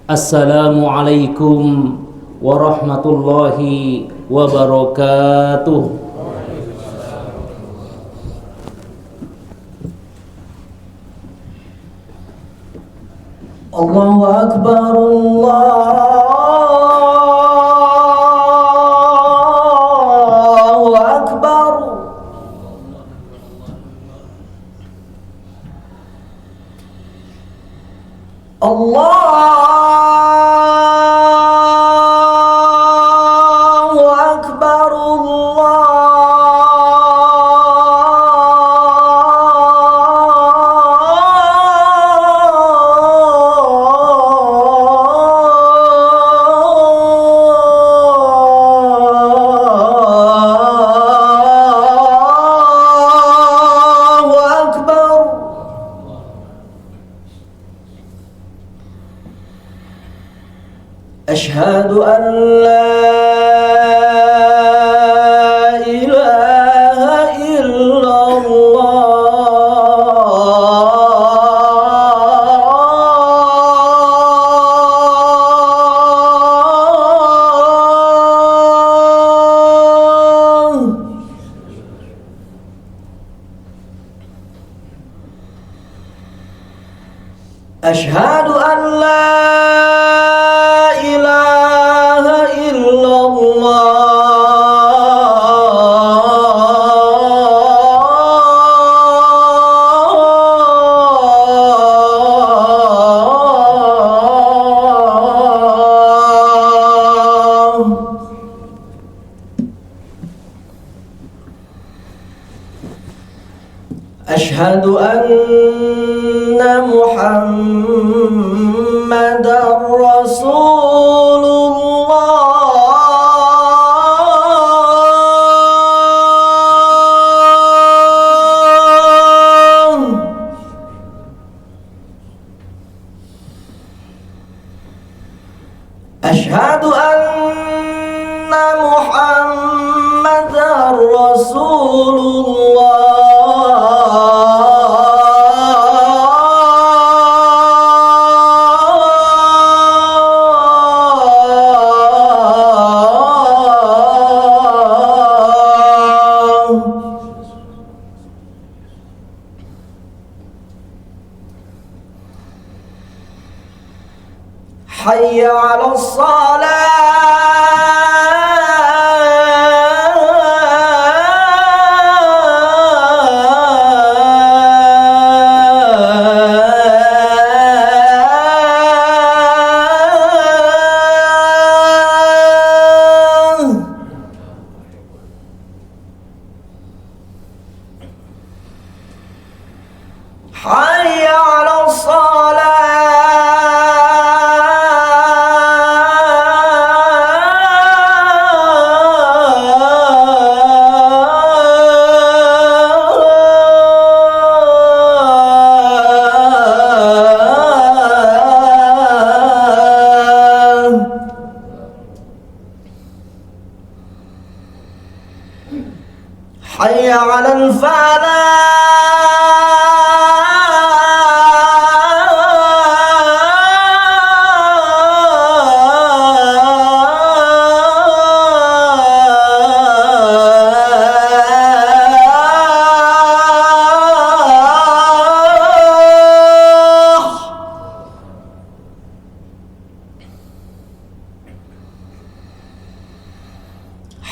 Assalamualaikum warahmatullahi wabarakatuh. Allahu Akbar, Allahu Akbar. Allahu Akbar, Allahu Akbar. Asyhadu an la ilaha illallah. Asyhadu an la Asyhadu anna Muhammadar Rasulullah. Asyhadu anna Muhammadar Rasulullah. Hayya 'alas shalah. Hayya 'alas shalah. Hayya 'alal falah.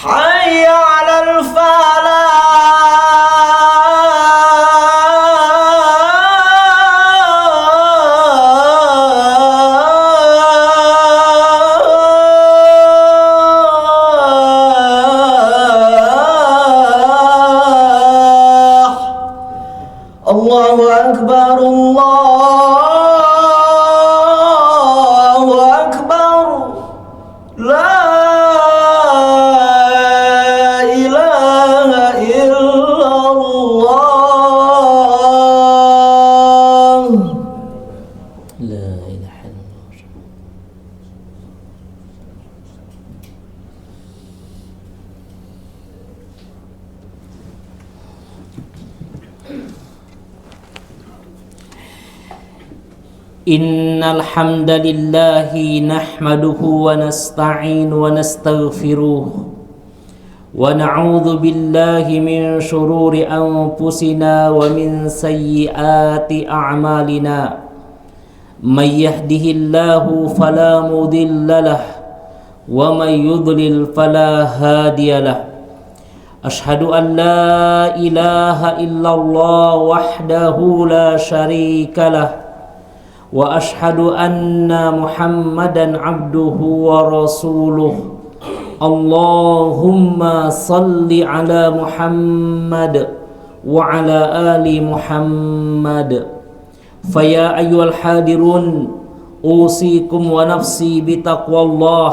Hayya 'alal falah. Allahu Akbar, Allahu Akbar. La ilaha illallah. Innal hamdalillahi nahmaduhu wa nasta'in wa nastaghfiruh wa na'udzu billahi min shururi anfusina wa min sayyiati a'malina. May yahdihillahu fala mudilla lahu wa may yudlil fala hadiya lahu. Ashhadu an la ilaha illallah wahdahu la syarika lahu wa ashhadu anna Muhammadan abduhu wa rasuluh. Allahumma salli ala Muhammad wa ala ali Muhammad. Faya ayyuhal hadirun, usikum wa nafsi bitaqwallah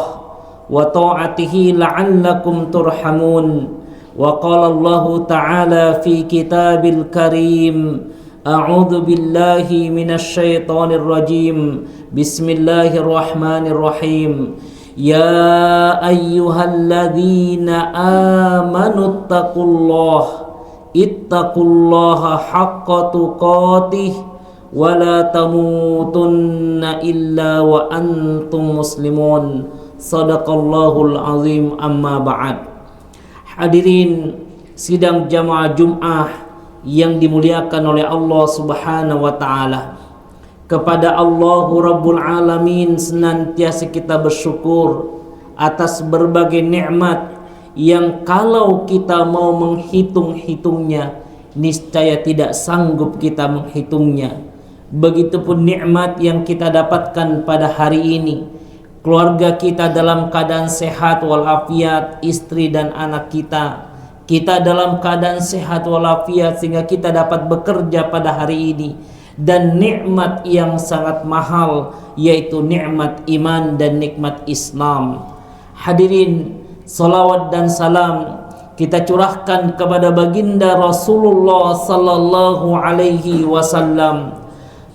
wa ta'atihi la'allakum turhamun. Wa qala Allah ta'ala fi kitabil karim, a'udzu billahi minasy syaithanir rajim. Bismillahirrahmanirrahim. Ya ayyuhalladzina amanu ittaqullaha haqqa tuqatih wa la tamutunna illa wa antum muslimun. Shadaqallahul azim. Amma ba'd. Hadirin sidang jamaah Jum'ah yang dimuliakan oleh Allah Subhanahu wa ta'ala. Kepada Allah Rabbul Alamin senantiasa kita bersyukur atas berbagai nikmat yang kalau kita mau menghitung-hitungnya niscaya tidak sanggup kita menghitungnya. Begitupun nikmat yang kita dapatkan pada hari ini. Keluarga kita dalam keadaan sehat walafiat, istri dan anak kita dalam keadaan sehat walafiat sehingga kita dapat bekerja pada hari ini, dan nikmat yang sangat mahal yaitu nikmat iman dan nikmat Islam. Hadirin, salawat dan salam kita curahkan kepada baginda Rasulullah sallallahu alaihi wasallam.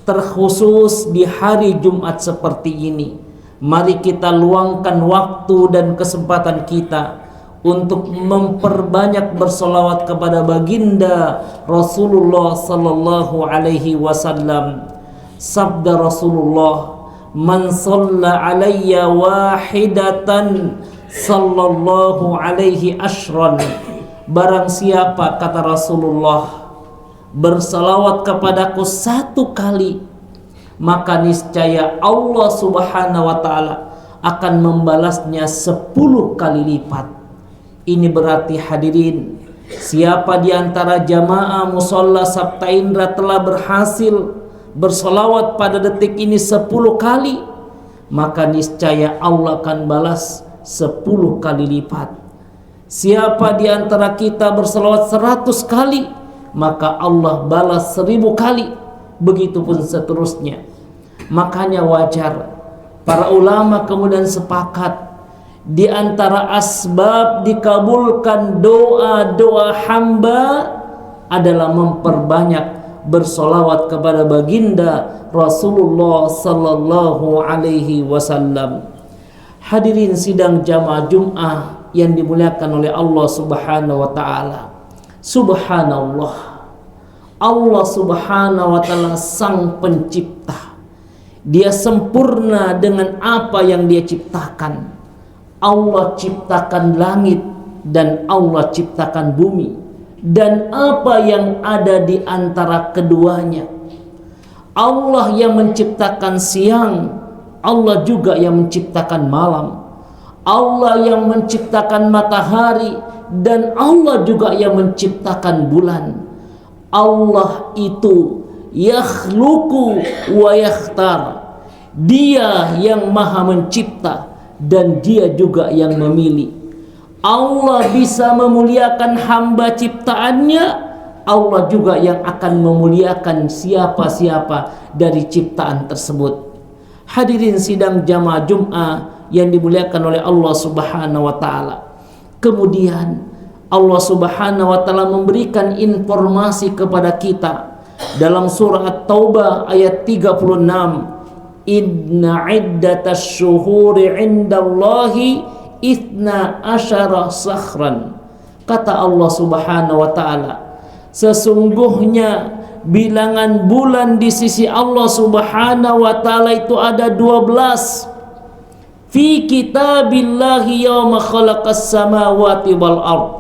Terkhusus di hari Jumat seperti ini, mari kita luangkan waktu dan kesempatan kita untuk memperbanyak bersolawat kepada baginda Rasulullah sallallahu alaihi wasallam. Sabda Rasulullah, man shalla alayya wahidatan sallallahu alaihi ashran. Barang siapa, kata Rasulullah, bersalawat kepadaku satu kali, maka niscaya Allah Subhanahu wa ta'ala akan membalasnya 10 kali lipat. Ini berarti hadirin, siapa di antara jamaah musalla Sabta Indra telah berhasil bersolawat pada detik ini 10 kali, maka niscaya Allah akan balas 10 kali lipat. Siapa di antara kita bersolawat 100 kali, maka Allah balas 1000 kali. Begitupun seterusnya. Makanya wajar para ulama kemudian sepakat, di antara asbab dikabulkan doa-doa hamba adalah memperbanyak bersolawat kepada baginda Rasulullah sallallahu alaihi wasallam. Hadirin sidang jamaah Jum'ah yang dimuliakan oleh Allah Subhanahu wa ta'ala. Subhanallah, Allah Subhanahu wa ta'ala sang pencipta. Dia sempurna dengan apa yang dia ciptakan. Allah ciptakan langit dan Allah ciptakan bumi dan apa yang ada di antara keduanya. Allah yang menciptakan siang, Allah juga yang menciptakan malam. Allah yang menciptakan matahari dan Allah juga yang menciptakan bulan. Allah itu yakhluqu wa yakhtar. Dia yang maha mencipta dan dia juga yang memilih. Allah bisa memuliakan hamba ciptaannya, Allah juga yang akan memuliakan siapa-siapa dari ciptaan tersebut. Hadirin sidang jamaah Jum'ah yang dimuliakan oleh Allah Subhanahu wa ta'ala. Kemudian Allah Subhanahu wa ta'ala memberikan informasi kepada kita dalam surah At-Taubah ayat 36. Inna iddatas syuhuri indallahi ithna asyara sakhran. Kata Allah Subhanahu wa ta'ala, Sesungguhnya bilangan bulan di sisi Allah Subhanahu wa taala itu ada 12. Fi kitabillahi yauma khalaqas samawati wal ard,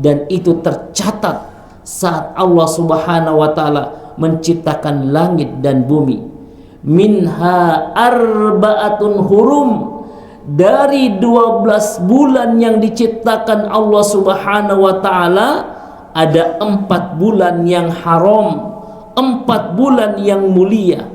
dan itu tercatat saat Allah Subhanahu wa taala menciptakan langit dan bumi. Minha arba'atun hurum, dari 12 bulan yang diciptakan Allah Subhanahu wa taala ada 4 bulan yang haram, 4 bulan yang mulia.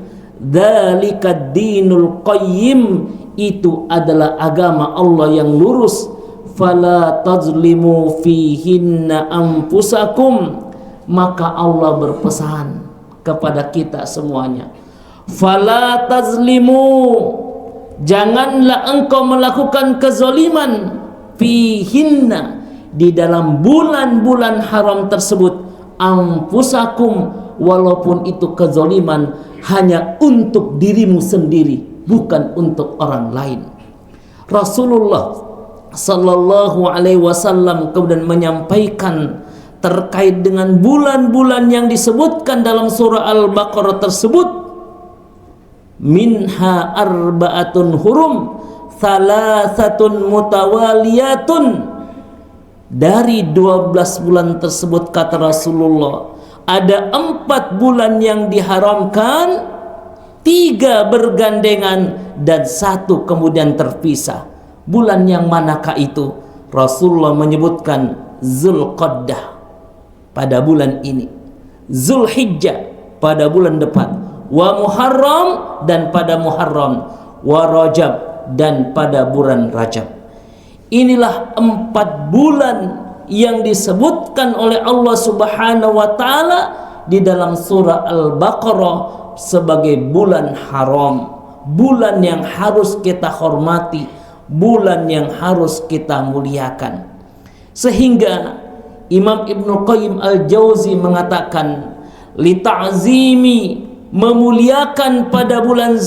Dzalikad dinul qayyim, itu adalah agama Allah yang lurus. Fala tazlimu fihinna anfusakum, maka Allah berpesan kepada kita semuanya, fala tazlimu, janganlah engkau melakukan kezaliman, fihinna, di dalam bulan-bulan haram tersebut, anfusakum, walaupun itu kezaliman hanya untuk dirimu sendiri, bukan untuk orang lain. Rasulullah sallallahu alaihi wasallam kemudian menyampaikan terkait dengan bulan-bulan yang disebutkan dalam surah Al-Baqarah tersebut, minha arba'atun hurum, thalathatun mutawaliyatun, dari 12 bulan tersebut kata Rasulullah ada 4 bulan yang diharamkan, 3 bergandengan dan 1 kemudian terpisah. Bulan yang manakah itu? Rasulullah menyebutkan Zulqa'dah pada bulan ini, Zulhijjah pada bulan depan, wa Muharram dan pada Muharram, wa Rajab dan pada bulan Rajab. Inilah 4 bulan yang disebutkan oleh Allah Subhanahu wa taala di dalam surah Al-Baqarah sebagai bulan haram, bulan yang harus kita hormati, bulan yang harus kita muliakan. Sehingga Imam Ibnu Qayyim Al-Jauzi mengatakan, li ta'zimi, memuliakan pada bulan,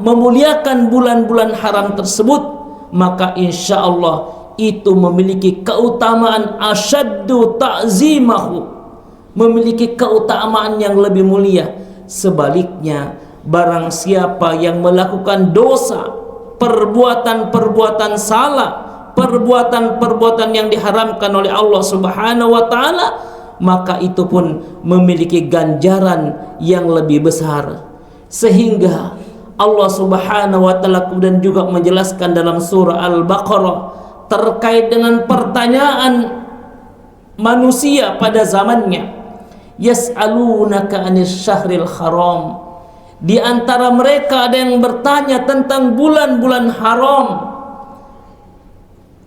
memuliakan bulan-bulan haram tersebut, maka insya Allah itu memiliki keutamaan asyaddu ta'zimahu, memiliki keutamaan yang lebih mulia. Sebaliknya, barang siapa yang melakukan dosa, perbuatan-perbuatan salah, perbuatan-perbuatan yang diharamkan oleh Allah Subhanahu wa taala, maka itu pun memiliki ganjaran yang lebih besar. Sehingga Allah Subhanahu wa taala kemudian juga menjelaskan dalam surah Al-Baqarah terkait dengan pertanyaan manusia pada zamannya, yas'alunaka 'anil syahril haram, di antara mereka ada yang bertanya tentang bulan-bulan haram.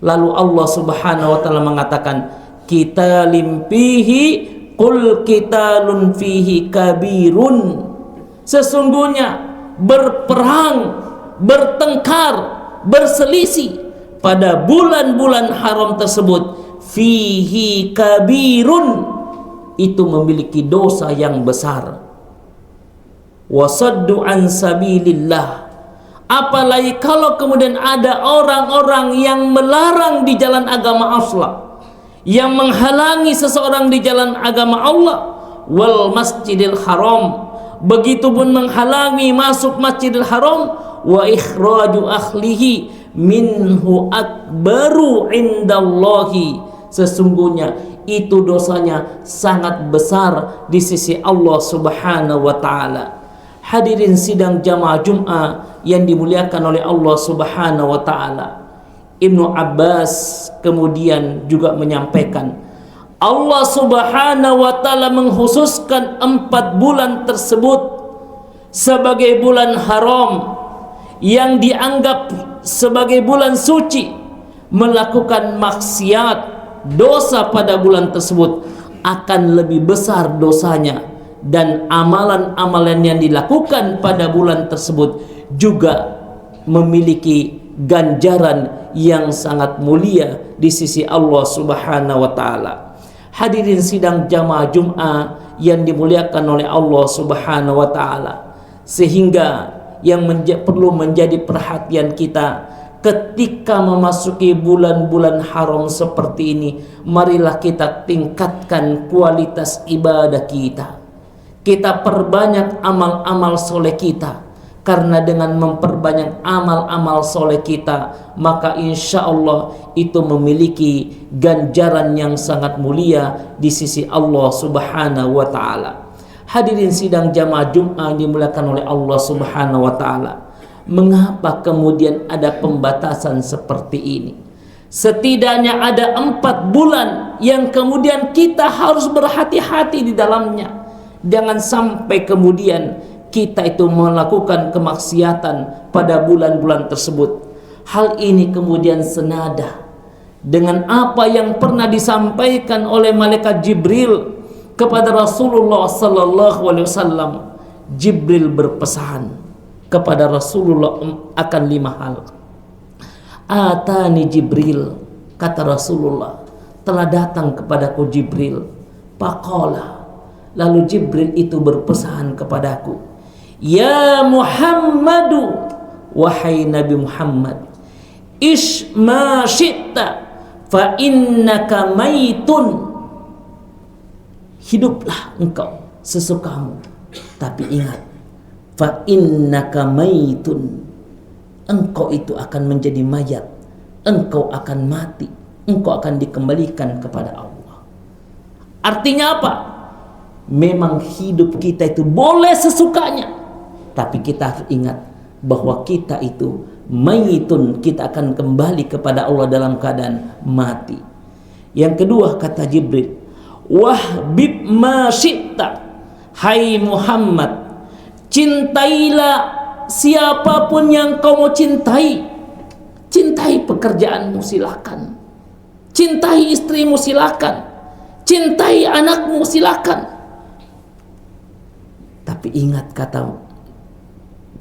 Lalu Allah Subhanahu wa taala mengatakan, qitalun fihi, qul qitalun fihi kabirun, sesungguhnya berperang, bertengkar, berselisih pada bulan-bulan haram tersebut, fihi kabirun, itu memiliki dosa yang besar. Wasaddu an sabilillah, apalagi kalau kemudian ada orang-orang yang melarang di jalan agama Allah, yang menghalangi seseorang di jalan agama Allah, wal masjidil haram, begitupun menghalangi masuk masjidil haram, wa ikhraju ahlihi minhu akbaru indallahi, sesungguhnya itu dosanya sangat besar di sisi Allah Subhanahu wa taala. Hadirin sidang jamaah Jum'ah yang dimuliakan oleh Allah Subhanahu wa taala, Ibnu Abbas kemudian juga menyampaikan, Allah Subhanahu wa taala mengkhususkan 4 bulan tersebut sebagai bulan haram yang dianggap sebagai bulan suci. Melakukan maksiat, dosa pada bulan tersebut akan lebih besar dosanya, dan amalan-amalan yang dilakukan pada bulan tersebut juga memiliki ganjaran yang sangat mulia di sisi Allah Subhanahu wa taala. Hadirin sidang jamaah Jum'ah yang dimuliakan oleh Allah Subhanahu wa taala, sehingga yang perlu menjadi perhatian kita ketika memasuki bulan-bulan haram seperti ini, marilah kita tingkatkan kualitas ibadah kita. Kita perbanyak amal-amal soleh kita, karena dengan memperbanyak amal-amal soleh kita, maka insya Allah itu memiliki ganjaran yang sangat mulia di sisi Allah Subhanahu wa Ta'ala. Hadirin sidang jamaah Jumat dimuliakan oleh Allah Subhanahu wa Ta'ala. Mengapa kemudian ada pembatasan seperti ini? Setidaknya ada 4 bulan yang kemudian kita harus berhati-hati di dalamnya. Jangan sampai kemudian kita itu melakukan kemaksiatan pada bulan-bulan tersebut. Hal ini kemudian senada dengan apa yang pernah disampaikan oleh malaikat Jibril kepada Rasulullah sallallahu alaihi wasallam. Jibril berpesan kepada Rasulullah akan 5 hal. Atani Jibril, kata Rasulullah, telah datang kepadaku Jibril. Faqala, lalu Jibril itu berpesan kepadaku, ya Muhammadu, wahai Nabi Muhammad, ish ma syi'ta fa innaka maitun. Hiduplah engkau sesukamu, tapi ingat, fa innaka maitun, engkau itu akan menjadi mayat, engkau akan mati, engkau akan dikembalikan kepada Allah. Artinya apa? Memang hidup kita itu boleh sesukanya, tapi kita harus ingat bahwa kita itu mayitun, kita akan kembali kepada Allah dalam keadaan mati. Yang kedua, kata Jibril, wahbib ma syi'ta, hai Muhammad, cintailah siapapun yang kau mau cintai. Cintai pekerjaanmu, silakan. Cintai istrimu, silakan. Cintai anakmu, silakan. Tapi ingat, kata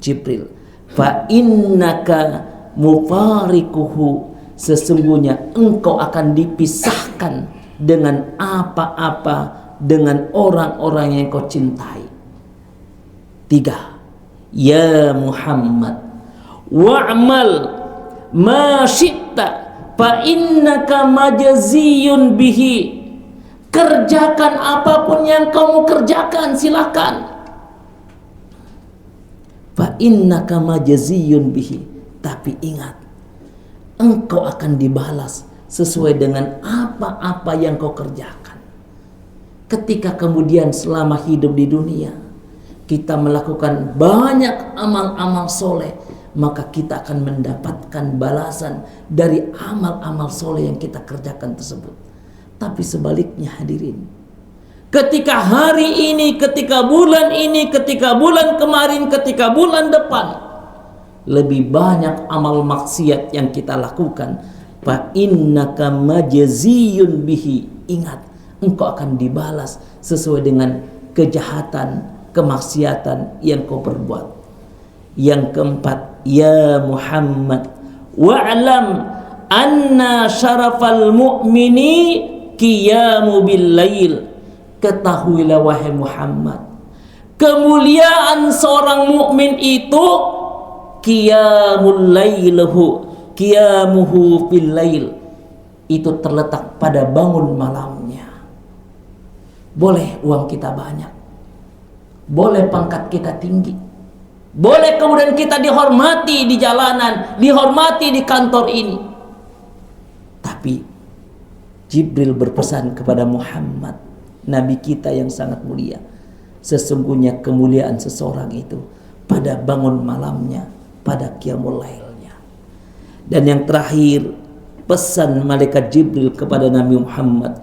Jibril, fa innaka mufarikuhu, sesungguhnya engkau akan dipisahkan dengan apa-apa, dengan orang-orang yang kau cintai. 3, ya Muhammad, wa'mal ma syi'ta fa innaka majziyun bihi, kerjakan apapun yang kamu kerjakan, silakan. Fa innaka majziyun bihi, tapi ingat, engkau akan dibalas sesuai dengan apa-apa yang kau kerjakan. Ketika kemudian selama hidup di dunia kita melakukan banyak amal-amal soleh, maka kita akan mendapatkan balasan dari amal-amal soleh yang kita kerjakan tersebut. Tapi sebaliknya, hadirin, ketika hari ini, ketika bulan ini, ketika bulan kemarin, ketika bulan depan, lebih banyak amal maksiat yang kita lakukan, fa innaka majziyun bihi, ingat, engkau akan dibalas sesuai dengan kejahatan, kemaksiatan yang kau perbuat. Yang keempat, ya Muhammad, wa'lam anna syarafal mu'mini qiyamu bil lail, ketahuilah wahai Muhammad, kemuliaan seorang mukmin itu qiyamul lailuhu, qiyamuhu fil lail, itu terletak pada bangun malamnya. Boleh uang kita banyak, boleh pangkat kita tinggi, boleh kemudian kita dihormati di jalanan, dihormati di kantor ini, tapi Jibril berpesan kepada Muhammad, Nabi kita yang sangat mulia, sesungguhnya kemuliaan seseorang itu pada bangun malamnya, pada qiyamul lailnya. Dan yang terakhir, pesan malaikat Jibril kepada Nabi Muhammad,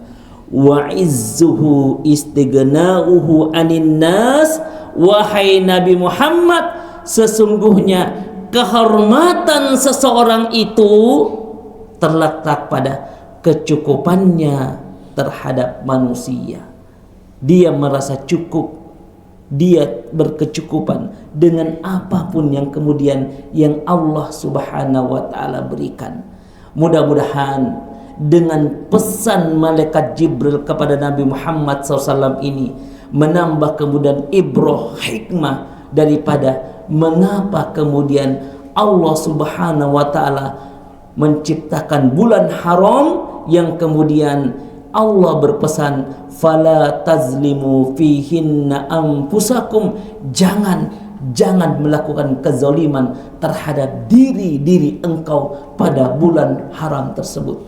wa izzuhu istighna'uhu anin nas, wahai Nabi Muhammad, sesungguhnya kehormatan seseorang itu terletak pada kecukupannya terhadap manusia. Dia merasa cukup, dia berkecukupan dengan apapun yang kemudian yang Allah Subhanahu wa ta'ala berikan. Mudah-mudahan dengan pesan malaikat Jibril kepada Nabi Muhammad SAW ini menambah kemudian ibrah, hikmah daripada mengapa kemudian Allah Subhanahu wa taala menciptakan bulan haram yang kemudian Allah berpesan fala tazlimu fihinna anfusakum, jangan melakukan kezaliman terhadap diri engkau pada bulan haram tersebut.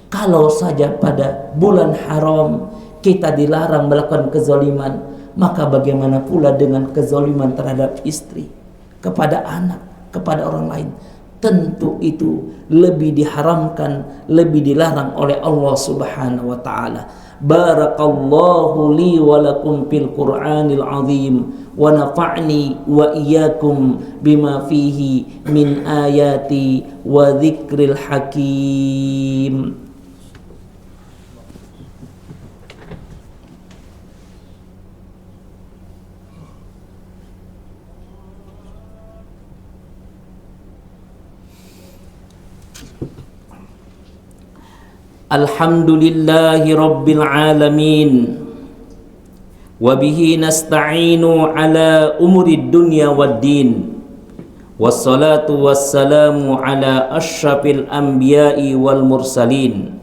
Kalau saja pada bulan haram kita dilarang melakukan kezaliman, maka bagaimana pula dengan kezaliman terhadap istri, kepada anak, kepada orang lain? Tentu itu lebih diharamkan, lebih dilarang oleh Allah Subhanahu wa taala. Barakallahu li wa lakum fil Qur'anil azim wa nafa'ni wa iyyakum bima fihi min ayati wa dzikril hakim. Alhamdulillahi rabbil alamin, wabihi nasta'inu ala umurid dunya waddin, wassalatu wassalamu ala ashrafil anbiya'i wal mursalin.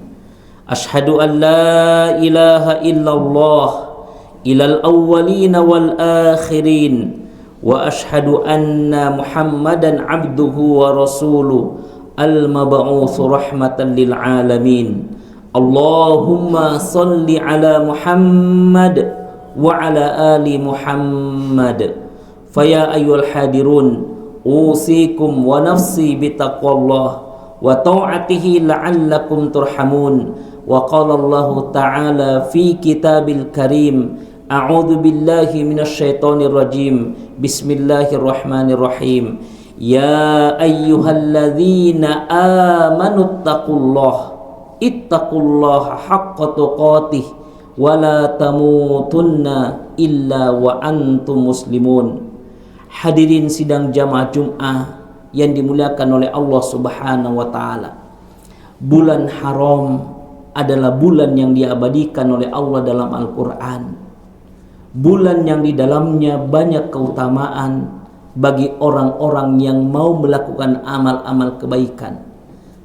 Ashhadu an la ilaha illallah ilal awwalina wal akhirin, wa ashhadu anna muhammadan abduhu wa rasuluh al-mab'utsu rahmatan lil alamin. Allahumma salli ala Muhammad wa ala ali Muhammad. Faya ayyuhal hadirun, usikum wa nafsi bitaqwallah wa ta'atihi la'allakum turhamun. Wa qala Allah ta'ala fi kitabil karim, a'udzu billahi minasyaitonir rajim, bismillahirrahmanirrahim. Ya ayyuhalladzina amanu ittaqullaha haqqa tuqatih wa la tamutunna illa wa antum muslimun. Hadirin sidang jamaah Jum'ah yang dimuliakan oleh Allah Subhanahu wa taala. Bulan haram adalah bulan yang diabadikan oleh Allah dalam Al-Qur'an. Bulan yang di dalamnya banyak keutamaan bagi orang-orang yang mau melakukan amal-amal kebaikan,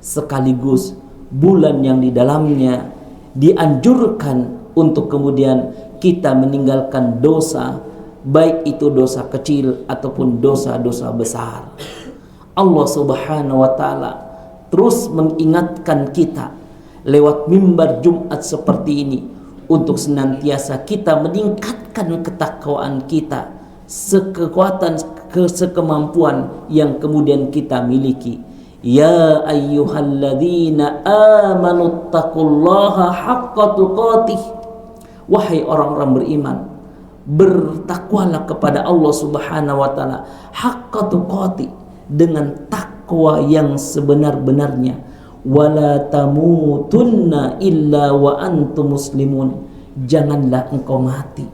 sekaligus bulan yang di dalamnya dianjurkan untuk kemudian kita meninggalkan dosa, baik itu dosa kecil ataupun dosa-dosa besar. Allah Subhanahu wa taala terus mengingatkan kita lewat mimbar Jumat seperti ini untuk senantiasa kita meningkatkan ketakwaan kita sekekuatan sekemampuan yang kemudian kita miliki. Ya ayyuhalladzina amanu taqullaha haqqa tuqatih. Wahai orang-orang beriman, bertakwalah kepada Allah Subhanahu wa taala haqqa tuqatih, dengan takwa yang sebenar-benarnya. Wala tamutunna illa wa antum muslimun. Janganlah engkau mati,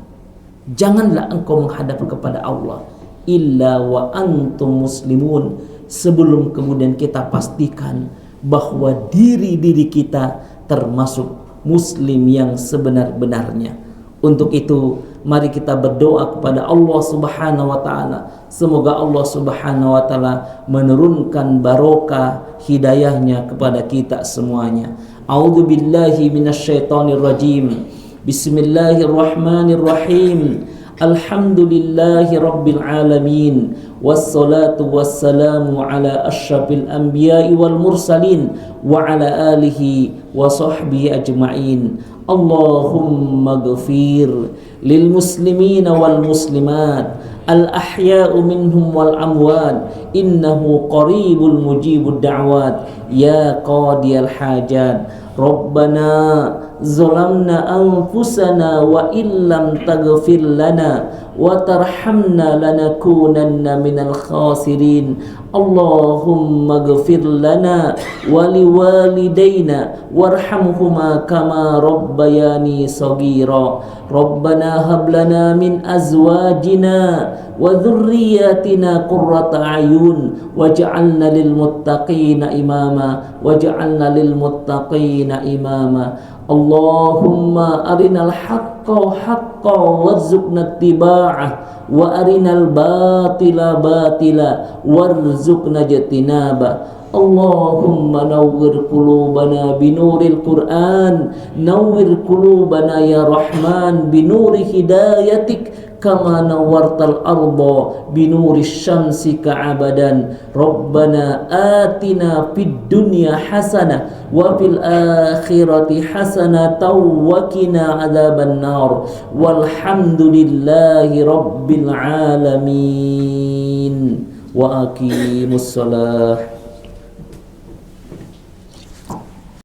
janganlah engkau menghadap kepada Allah illa wa antum muslimun, sebelum kemudian kita pastikan bahwa diri kita termasuk muslim yang sebenar-benarnya. Untuk itu mari kita berdoa kepada Allah Subhanahu wa taala, semoga Allah Subhanahu wa taala menurunkan barokah hidayahnya kepada kita semuanya. A'udzu billahi minasyaitonir rajim. Bismillahirrahmanirrahim. Alhamdulillahi rabbil alamin, wassalatu wassalamu ala asyrafil anbiya'i wal mursalin wa ala alihi wa sahbihi ajma'in. Allahumma ghafir lil muslimina wal muslimat al ahya'u minhum wal amwat, innahu qaribul mujibud da'wat ya qadiyal hajat. Rabbana zalamna anfusana wa illam taghfir lana wa tarhamna lanakunanna minal khasirin. Allahumma ghfir lana wa liwalidayna warhamhuma kama rabbayani saghira. Rabbana hab lana min azwajina wa dhurriyyatina qurrata a'yun waj'alna lil muttaqina imama waj'alna lil muttaqina imama. Allahumma arinal haqqa haqqa haqqa warzuqna ittiba'ah wa arinal batila batila warzuqna ijtinabah. Allahumma nawwir qulubana binuril Qur'an, nawwir qulubana ya Rahman binuri hidayatik kama nawwartal arda binuri syamsi ka'abadan. Rabbana atina fid dunya hasanah wa fil akhirati hasanah wa qina adzaban nar. Walhamdulillahi rabbil alamin. Wa aqimus shalah.